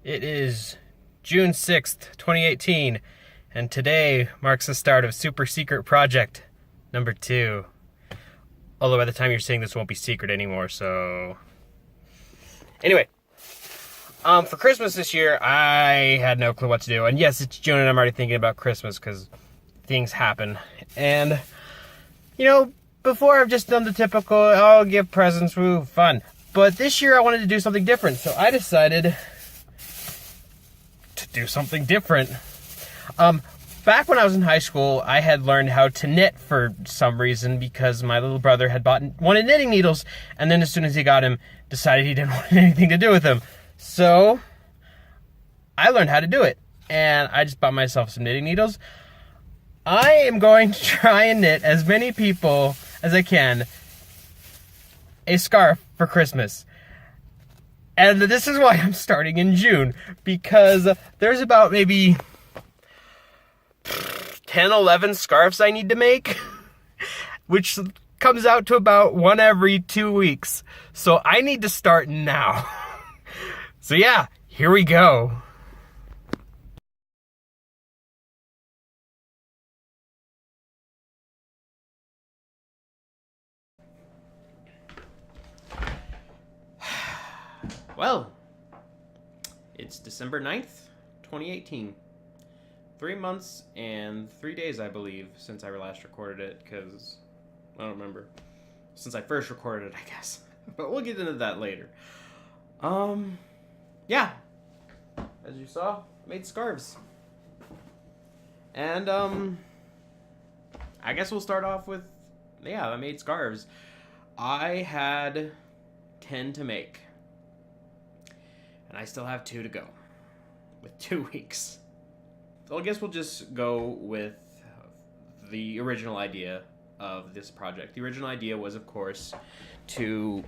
It is June 6th, 2018, and today marks the start of Super Secret Project number 2. Although by the time you're seeing this, it won't be secret anymore, so... Anyway, for Christmas this year, I had no clue what to do. And yes, it's June and I'm already thinking about Christmas because things happen. And, before I've just done the typical, oh, give presents, woo, fun. But this year I wanted to do something different, so I decided to do something different. Back when I was in high school, I had learned how to knit for some reason because my little brother had wanted knitting needles, and then as soon as he got him, decided he didn't want anything to do with them. So I learned how to do it, and I just bought myself some knitting needles. I am going to try and knit as many people as I can a scarf for Christmas. And this is why I'm starting in June, because there's about maybe 10, 11 scarves I need to make, which comes out to about one every 2 weeks. So I need to start now. So yeah, here we go. Well, it's December 9th, 2018. 3 months and 3 days, I believe, since I last recorded it, because I don't remember. Since I first recorded it, I guess. But we'll get into that later. Yeah. As you saw, I made scarves. And, I guess we'll start off with, yeah, I made scarves. I had 10 to make. And I still have 2 to go. With 2 weeks. So I guess we'll just go with the original idea of this project. The original idea was, of course, to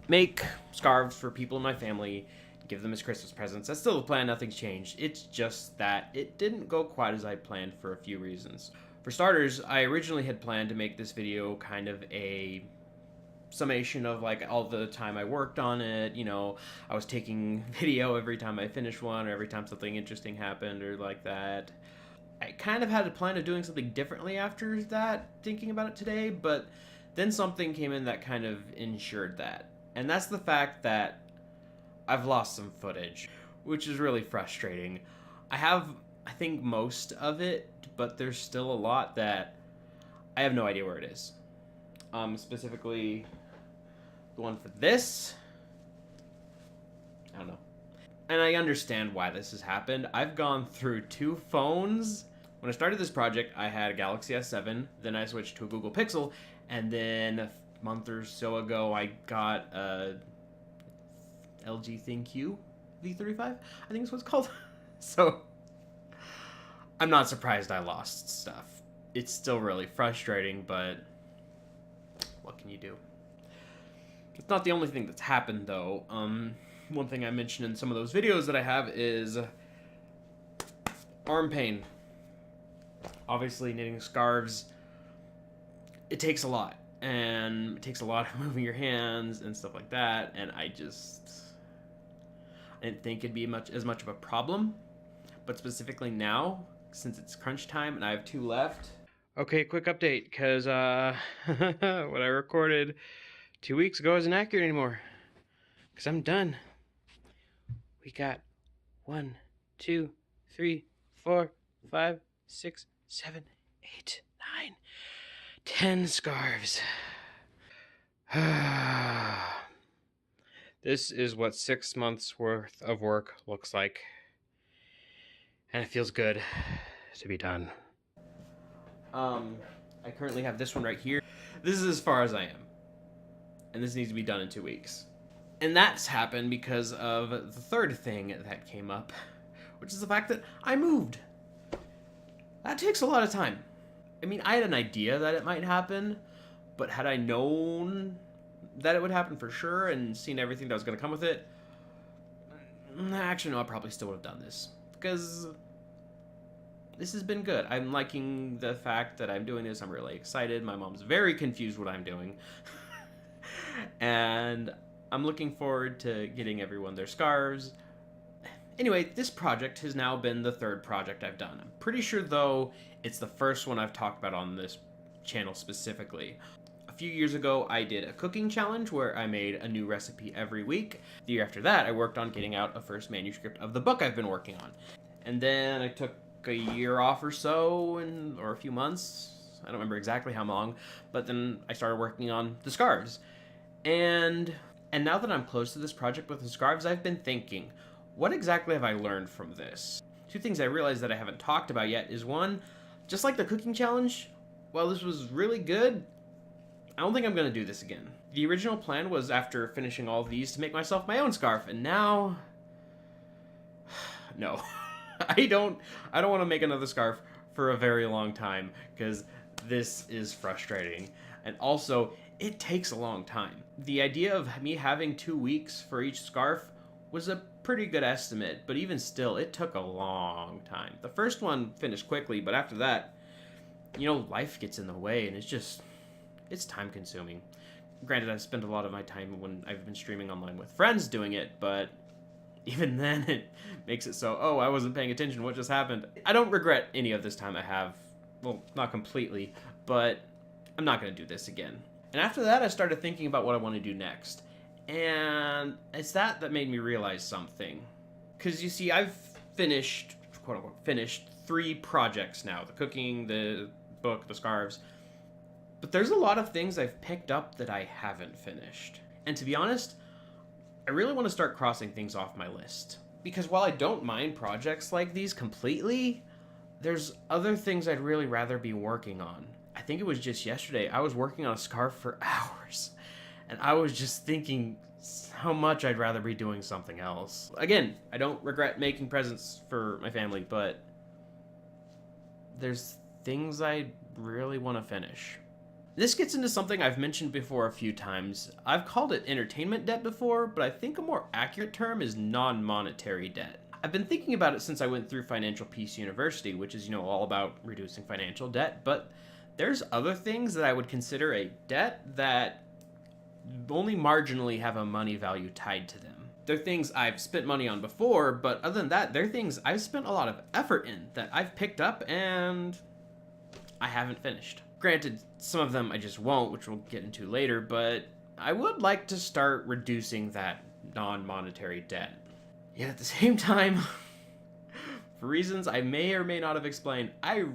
make scarves for people in my family, give them as Christmas presents. That's still the plan, nothing's changed. It's just that it didn't go quite as I planned for a few reasons. For starters, I originally had planned to make this video kind of a summation of like all the time I worked on it. I was taking video every time I finished one or every time something interesting happened or like that. I kind of had a plan of doing something differently after that, thinking about it today, but then something came in that kind of ensured that. And that's the fact that I've lost some footage, which is really frustrating. I have, I think, most of it, but there's still a lot that I have no idea where it is. Specifically, the one for this, I don't know. And I understand why this has happened. I've gone through 2 phones. When I started this project, I had a Galaxy S7, then I switched to a Google Pixel, and then a month or so ago, I got a LG ThinQ V35, I think is what it's called. So, I'm not surprised I lost stuff. It's still really frustrating, but what can you do? It's not the only thing that's happened, though. One thing I mentioned in some of those videos that I have is arm pain. Obviously, knitting scarves, it takes a lot. And it takes a lot of moving your hands and stuff like that. And I didn't think it'd be as much of a problem. But specifically now, since it's crunch time and I have 2 left. Okay, quick update, because what I recorded 2 weeks ago isn't accurate anymore. Because I'm done. We got 1, 2, 3, 4, 5, 6, 7, 8, 9, 10 scarves. This is what 6 months worth of work looks like. And it feels good to be done. I currently have this one right here. This is as far as I am. And this needs to be done in 2 weeks. And that's happened because of the third thing that came up, which is the fact that I moved. That takes a lot of time. I mean, I had an idea that it might happen, but had I known that it would happen for sure and seen everything that was going to come with it, actually, no, I probably still would have done this. Because this has been good. I'm liking the fact that I'm doing this. I'm really excited. My mom's very confused what I'm doing. And I'm looking forward to getting everyone their scarves. Anyway, this project has now been the third project I've done. I'm pretty sure, though, it's the first one I've talked about on this channel specifically. A few years ago, I did a cooking challenge where I made a new recipe every week. The year after that, I worked on getting out a first manuscript of the book I've been working on. And then I took a year off or so, or a few months. I don't remember exactly how long, but then I started working on the scarves. And now that I'm close to this project with the scarves, I've been thinking, what exactly have I learned from this? Two things I realized that I haven't talked about yet is one, just like the cooking challenge, while this was really good, I don't think I'm going to do this again. The original plan was after finishing all of these to make myself my own scarf, and now, no. I don't want to make another scarf for a very long time, because this is frustrating. And also, it takes a long time. The idea of me having 2 weeks for each scarf was a pretty good estimate, but even still, it took a long time. The first one finished quickly, but after that, life gets in the way, and it's time consuming. Granted, I've spent a lot of my time when I've been streaming online with friends doing it, but even then, it makes it so, I wasn't paying attention, what just happened? I don't regret any of this time I have. Well, not completely, but I'm not going to do this again. And after that, I started thinking about what I want to do next. And it's that made me realize something. Because you see, I've finished, quote unquote, finished 3 projects now. The cooking, the book, the scarves. But there's a lot of things I've picked up that I haven't finished. And to be honest, I really want to start crossing things off my list. Because while I don't mind projects like these completely, there's other things I'd really rather be working on. I think it was just yesterday, I was working on a scarf for hours. And I was just thinking how much I'd rather be doing something else. Again, I don't regret making presents for my family, but there's things I really want to finish. This gets into something I've mentioned before a few times. I've called it entertainment debt before, but I think a more accurate term is non-monetary debt. I've been thinking about it since I went through Financial Peace University, which is, all about reducing financial debt, but there's other things that I would consider a debt that only marginally have a money value tied to them. They're things I've spent money on before, but other than that, they're things I've spent a lot of effort in that I've picked up and I haven't finished. Granted, some of them I just won't, which we'll get into later, but I would like to start reducing that non-monetary debt. Yet at the same time, for reasons I may or may not have explained, I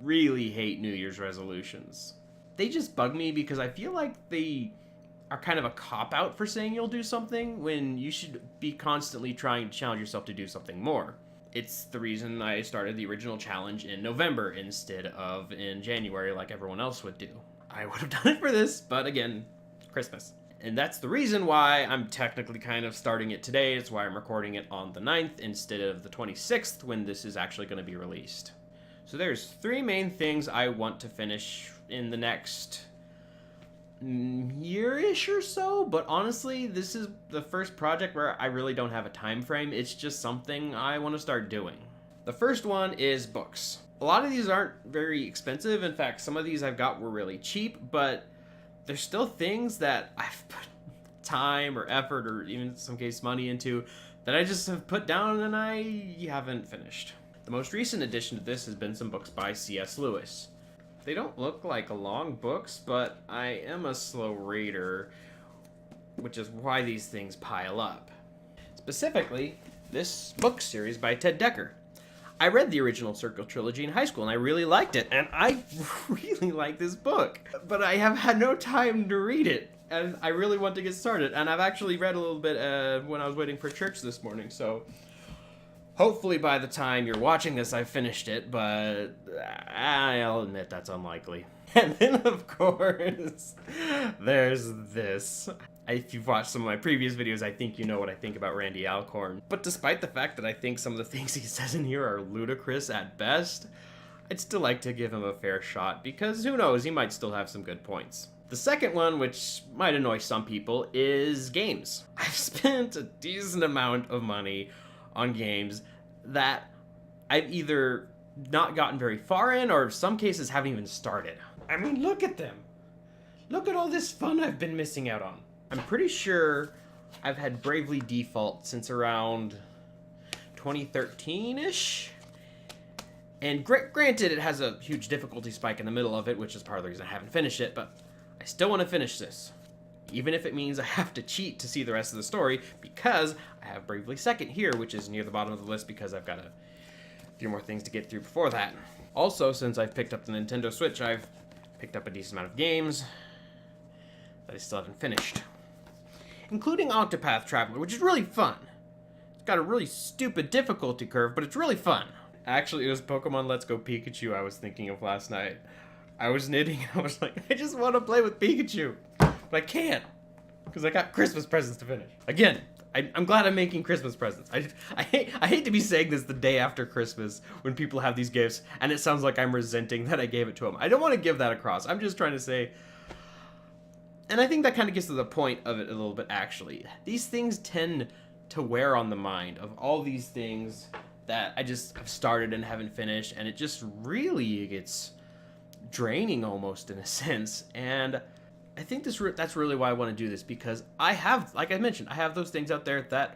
really hate New Year's resolutions. They just bug me because I feel like they are kind of a cop-out for saying you'll do something when you should be constantly trying to challenge yourself to do something more. It's the reason I started the original challenge in November instead of in January like everyone else would do. I would have done it for this, but again, Christmas. And that's the reason why I'm technically kind of starting it today. It's why I'm recording it on the 9th instead of the 26th when this is actually going to be released. So there's 3 main things I want to finish in the next year-ish or so, but honestly, this is the first project where I really don't have a time frame. It's just something I want to start doing. The first one is books. A lot of these aren't very expensive. In fact, some of these I've got were really cheap, but there's still things that I've put time or effort or even in some case money into that I just have put down and I haven't finished. The most recent addition to this has been some books by C.S. Lewis. They don't look like long books, but I am a slow reader, which is why these things pile up. Specifically, this book series by Ted Dekker. I read the original Circle trilogy in high school, and I really liked it, and I really like this book. But I have had no time to read it, and I really want to get started. And I've actually read a little bit when I was waiting for church this morning, so hopefully by the time you're watching this, I've finished it, but I'll admit that's unlikely. And then, of course, there's this. If you've watched some of my previous videos, I think you know what I think about Randy Alcorn. But despite the fact that I think some of the things he says in here are ludicrous at best, I'd still like to give him a fair shot, because who knows, he might still have some good points. The second one, which might annoy some people, is games. I've spent a decent amount of money on games that I've either not gotten very far in, or in some cases haven't even started. I mean, look at them. Look at all this fun I've been missing out on. I'm pretty sure I've had Bravely Default since around 2013-ish. And granted, it has a huge difficulty spike in the middle of it, which is part of the reason I haven't finished it, but I still want to finish this. Even if it means I have to cheat to see the rest of the story, because I have Bravely Second here, which is near the bottom of the list because I've got a few more things to get through before that. Also, since I've picked up the Nintendo Switch, I've picked up a decent amount of games that I still haven't finished. Including Octopath Traveler, which is really fun. It's got a really stupid difficulty curve, but it's really fun. Actually, it was Pokemon Let's Go Pikachu I was thinking of last night. I was knitting and I was like, I just want to play with Pikachu. But I can't. Because I got Christmas presents to finish. Again, I'm glad I'm making Christmas presents. I hate to be saying this the day after Christmas when people have these gifts and it sounds like I'm resenting that I gave it to them. I don't want to give that across. I'm just trying to say... And I think that kind of gets to the point of it a little bit, actually. These things tend to wear on the mind of all these things that I just have started and haven't finished, and it just really gets draining almost in a sense. And I think that's really why I want to do this, because I have, like I mentioned, I have those things out there that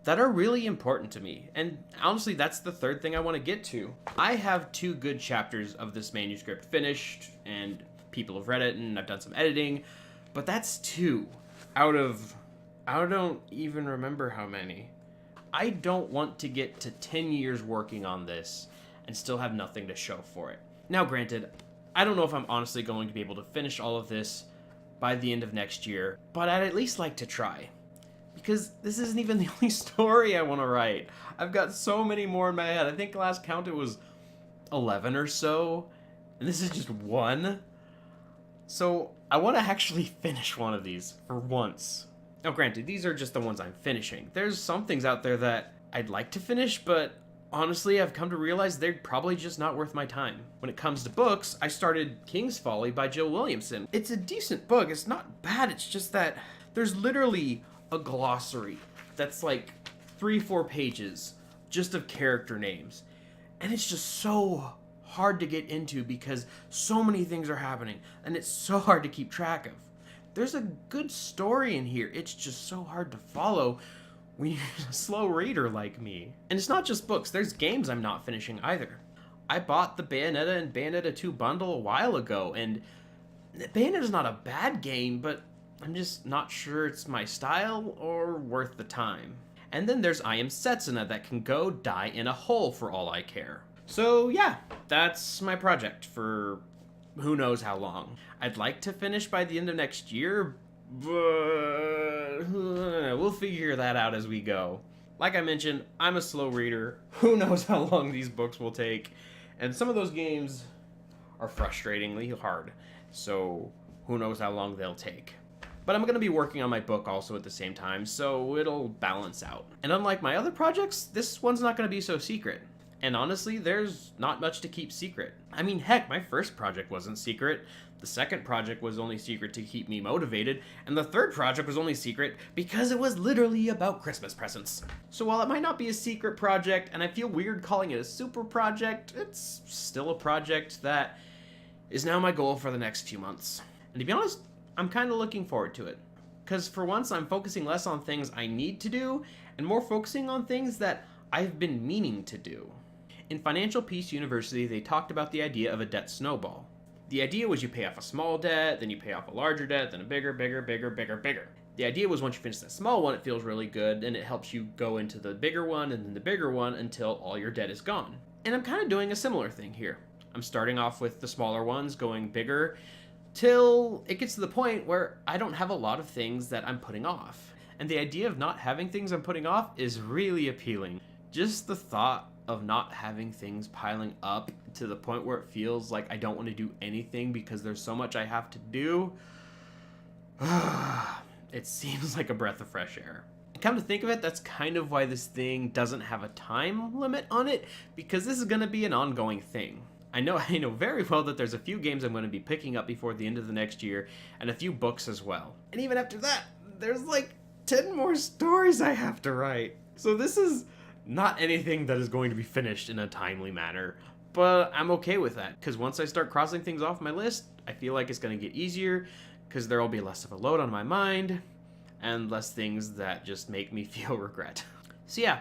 are really important to me. And honestly, that's the third thing I want to get to. I have 2 good chapters of this manuscript finished, and people have read it, and I've done some editing, but that's 2 out of, I don't even remember how many. I don't want to get to 10 years working on this and still have nothing to show for it. Now, granted, I don't know if I'm honestly going to be able to finish all of this by the end of next year, but I'd at least like to try. Because this isn't even the only story I want to write. I've got so many more in my head. I think last count it was 11 or so, and this is just 1. So I want to actually finish one of these for once. Now, granted, these are just the ones I'm finishing. There's some things out there that I'd like to finish, but honestly, I've come to realize they're probably just not worth my time. When it comes to books, I started King's Folly by Jill Williamson. It's a decent book. It's not bad. It's just that there's literally a glossary that's like 3-4 pages just of character names. And it's just so hard to get into because so many things are happening, and it's so hard to keep track of. There's a good story in here. It's just so hard to follow when you're a slow reader like me. And it's not just books. There's games I'm not finishing either. I bought the Bayonetta and Bayonetta 2 bundle a while ago, and Bayonetta's not a bad game, but I'm just not sure it's my style or worth the time. And then there's I Am Setsuna that can go die in a hole for all I care. So yeah, that's my project for who knows how long. I'd like to finish by the end of next year, but we'll figure that out as we go. Like I mentioned, I'm a slow reader. Who knows how long these books will take, and some of those games are frustratingly hard, so who knows how long they'll take. But I'm going to be working on my book also at the same time, so it'll balance out. And unlike my other projects, this one's not going to be so secret. And honestly, there's not much to keep secret. I mean, heck, my first project wasn't secret. The second project was only secret to keep me motivated. And the third project was only secret because it was literally about Christmas presents. So while it might not be a secret project, and I feel weird calling it a super project, it's still a project that is now my goal for the next few months. And to be honest, I'm kind of looking forward to it. Because for once, I'm focusing less on things I need to do, and more focusing on things that I've been meaning to do. In Financial Peace University, they talked about the idea of a debt snowball. The idea was you pay off a small debt, then you pay off a larger debt, then a bigger. The idea was once you finish that small one, it feels really good, and it helps you go into the bigger one, and then the bigger one, until all your debt is gone. And I'm kind of doing a similar thing here. I'm starting off with the smaller ones, going bigger, till it gets to the point where I don't have a lot of things that I'm putting off. And the idea of not having things I'm putting off is really appealing. Just the thought of not having things piling up to the point where it feels like I don't want to do anything because there's so much I have to do. It seems like a breath of fresh air. Come to think of it, that's kind of why this thing doesn't have a time limit on it, because this is going to be an ongoing thing. I know very well that there's a few games I'm going to be picking up before the end of the next year, and a few books as well. And even after that, there's like 10 more stories I have to write. So this is not anything that is going to be finished in a timely manner, but I'm okay with that, because once I start crossing things off my list, I feel like it's going to get easier, because there will be less of a load on my mind, and less things that just make me feel regret. So yeah,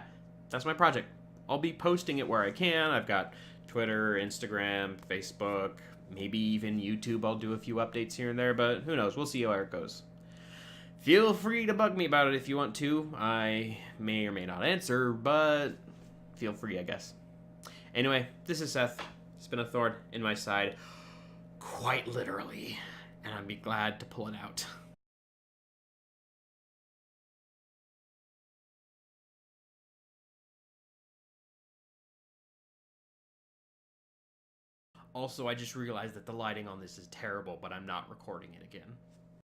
That's my project. I'll be posting it where I can. I've got Twitter, Instagram, Facebook, maybe even YouTube. I'll do a few updates here and there, but who knows? We'll see how it goes. Feel free to bug me about it if you want to. I may or may not answer, but feel free, I guess. Anyway, this is Seth. It's been a thorn in my side, quite literally, and I'd be glad to pull it out. Also, I just realized that the lighting on this is terrible, but I'm not recording it again.